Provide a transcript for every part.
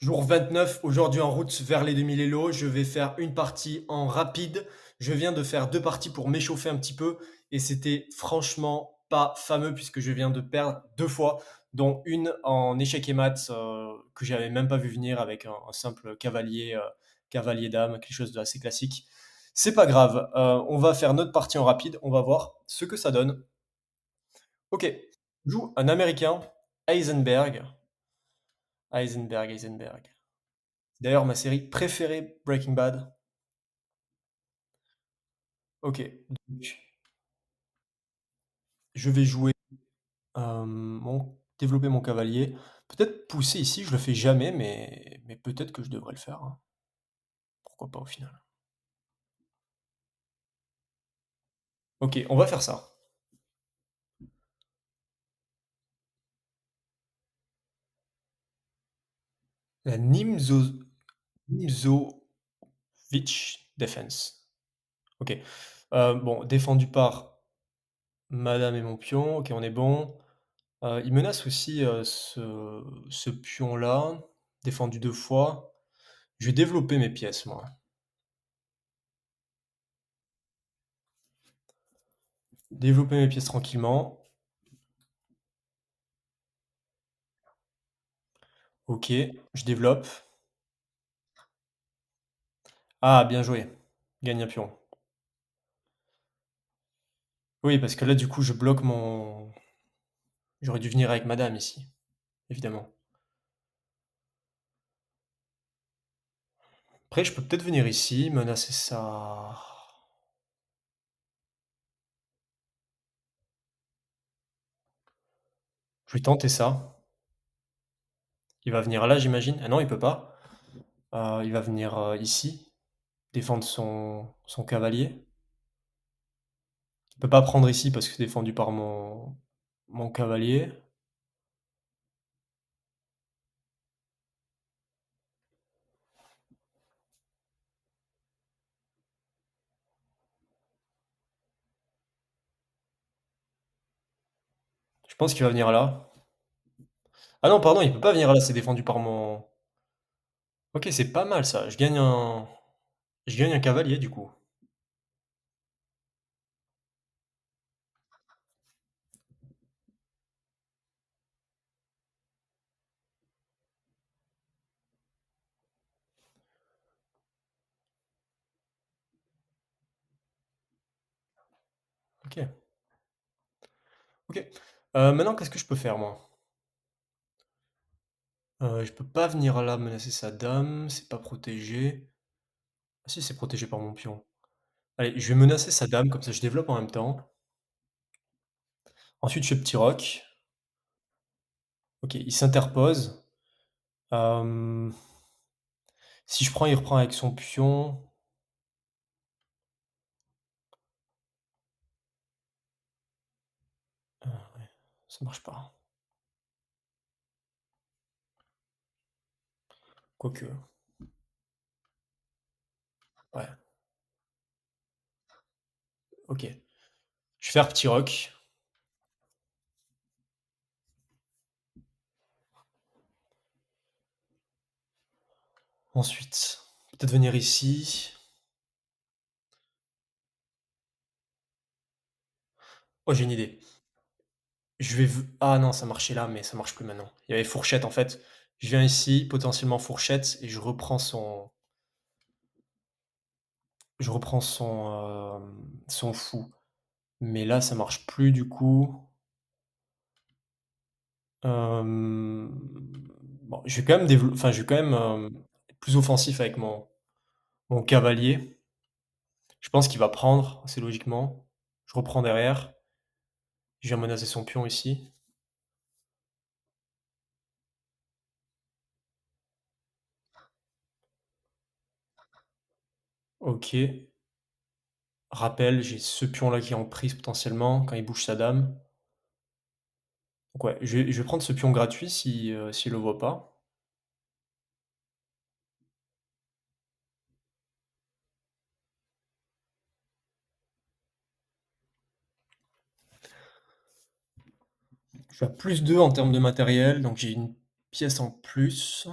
Jour 29, aujourd'hui en route vers les 2000 Elo. Je vais faire une partie en rapide. Je viens de faire 2 parties pour m'échauffer un petit peu et c'était franchement pas fameux puisque je viens de perdre 2 fois, dont une en échecs et maths, que j'avais même pas vu venir avec un simple cavalier, cavalier dame, quelque chose d'assez classique. C'est pas grave, on va faire notre partie en rapide, on va voir ce que ça donne. OK, joue un américain, Heisenberg. Heisenberg, Heisenberg. D'ailleurs, ma série préférée, Breaking Bad. OK, donc je vais jouer, mon développer mon cavalier. Peut-être pousser ici, je le fais jamais, mais peut-être que je devrais le faire, hein. Pourquoi pas au final? OK, on va faire ça. La Nimzowitsch Defense. OK. Bon, défendu par madame et mon pion. OK, on est bon. Il menace aussi, ce pion-là, défendu 2 fois. Je vais développer mes pièces, moi. Développer mes pièces tranquillement. OK, je développe. Ah, bien joué. Gagne un pion. Oui, parce que là, du coup, je bloque mon j'aurais dû venir avec madame ici, évidemment. Après, je peux peut-être venir ici, menacer ça. Je vais tenter ça. Il va venir là, j'imagine? Ah non, il peut pas. Il va venir, ici, défendre son cavalier. Il peut pas prendre ici parce que c'est défendu par mon cavalier. Je pense qu'il va venir là. Ah non, pardon, il peut pas venir là, c'est défendu par mon OK, c'est pas mal ça. Je gagne un cavalier, du coup. OK, OK. Maintenant, qu'est-ce que je peux faire, moi? Je peux pas venir là menacer sa dame, c'est pas protégé. Ah si, c'est protégé par mon pion. Allez, je vais menacer sa dame, comme ça je développe en même temps. Ensuite, je fais petit roc. OK, il s'interpose. Hem, Si je prends, il reprend avec son pion. Ouais, ça marche pas. Quoique, ouais, OK. Je vais faire petit roc. Ensuite, peut-être venir ici. Oh, j'ai une idée. Je vais v Ah non, ça marchait là, mais ça marche plus maintenant. Il y avait fourchette, en fait. Je viens ici, potentiellement fourchette et je reprends son fou. Mais là, ça marche plus du coup. Hem, bon, je vais quand même je vais quand même, être plus offensif avec mon cavalier. Je pense qu'il va prendre assez logiquement. Je reprends derrière. Je viens menacer son pion ici. OK. Rappel, j'ai ce pion-là qui est en prise potentiellement quand il bouge sa dame. Donc ouais, je vais prendre ce pion gratuit si, s'il le voit pas. Je suis à +2 en termes de matériel, donc j'ai une pièce en plus.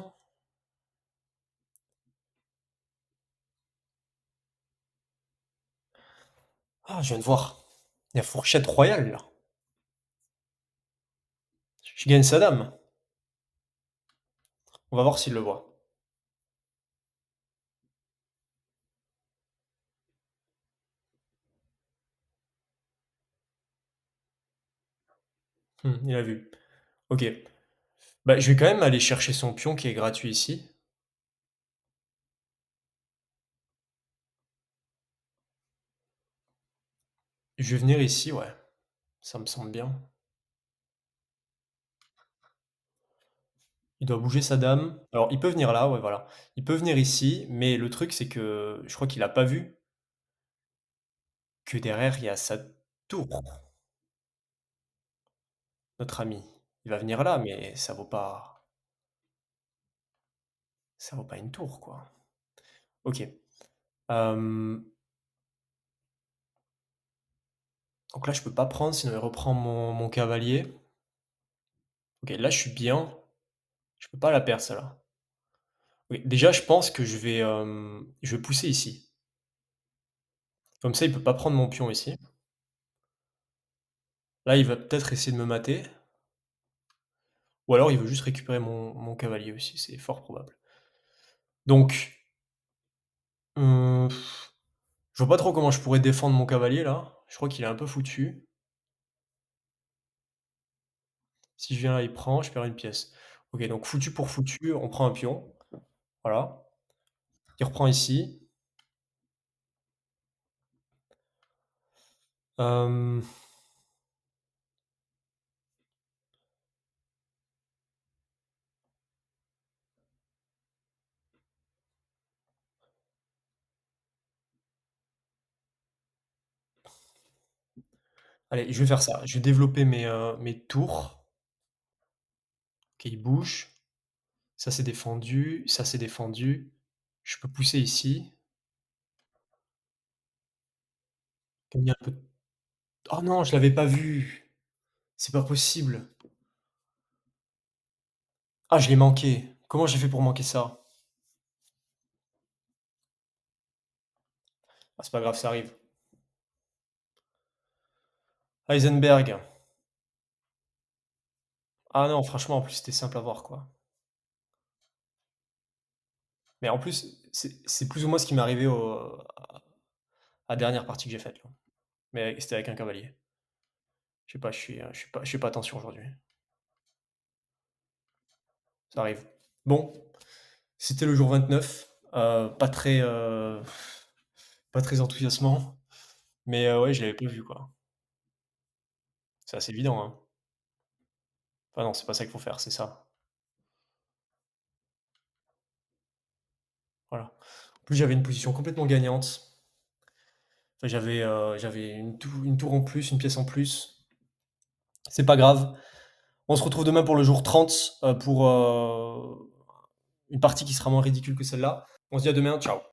Ah, je viens de voir. Il y a fourchette royale, là. Je gagne sa dame. On va voir s'il le voit. Il a vu. OK. Bah, je vais quand même aller chercher son pion qui est gratuit ici. Je vais venir ici, ouais, ça me semble bien. Il doit bouger sa dame. Alors, il peut venir là, ouais, voilà. Il peut venir ici, mais le truc, c'est que je crois qu'il a pas vu que derrière, il y a sa tour, notre ami. Il va venir là, mais ça vaut pas une tour, quoi. OK. Hem, donc là, je peux pas prendre, sinon il reprend mon cavalier. OK, là, je suis bien. Je peux pas la perdre, celle-là. Oui, déjà, je pense que je vais pousser ici. Comme ça, il peut pas prendre mon pion ici. Là, il va peut-être essayer de me mater, ou alors il veut juste récupérer mon cavalier aussi, c'est fort probable. Donc, heu, je vois pas trop comment je pourrais défendre mon cavalier là. Je crois qu'il est un peu foutu. Si je viens là, il prend, je perds une pièce. OK, donc foutu pour foutu, on prend un pion, voilà. Il reprend ici. Hem, allez, je vais faire ça. Je vais développer mes tours. OK, il bouge. Ça, c'est défendu, ça, c'est défendu. Je peux pousser ici, gagner un peu de oh non, je l'avais pas vu! C'est pas possible! Ah, je l'ai manqué. Comment j'ai fait pour manquer ça? Ah, c'est pas grave, ça arrive. Heisenberg. Ah non, franchement, en plus, c'était simple à voir, quoi. Mais en plus, c'est plus ou moins ce qui m'est arrivé à la dernière partie que j'ai faite, là. Mais c'était avec un cavalier. Je sais pas, je suis pas attention aujourd'hui. Ça arrive. Bon, c'était le jour 29, pas très enthousiasmant, mais ouais, je l'avais pas vu, quoi. C'est assez évident, hein. Ah non, c'est pas ça qu'il faut faire, c'est ça. Voilà. En plus, j'avais une position complètement gagnante. Enfin, j'avais une tour en plus, une pièce en plus. C'est pas grave. On se retrouve demain pour le jour 30, pour, une partie qui sera moins ridicule que celle-là. On se dit à demain, ciao.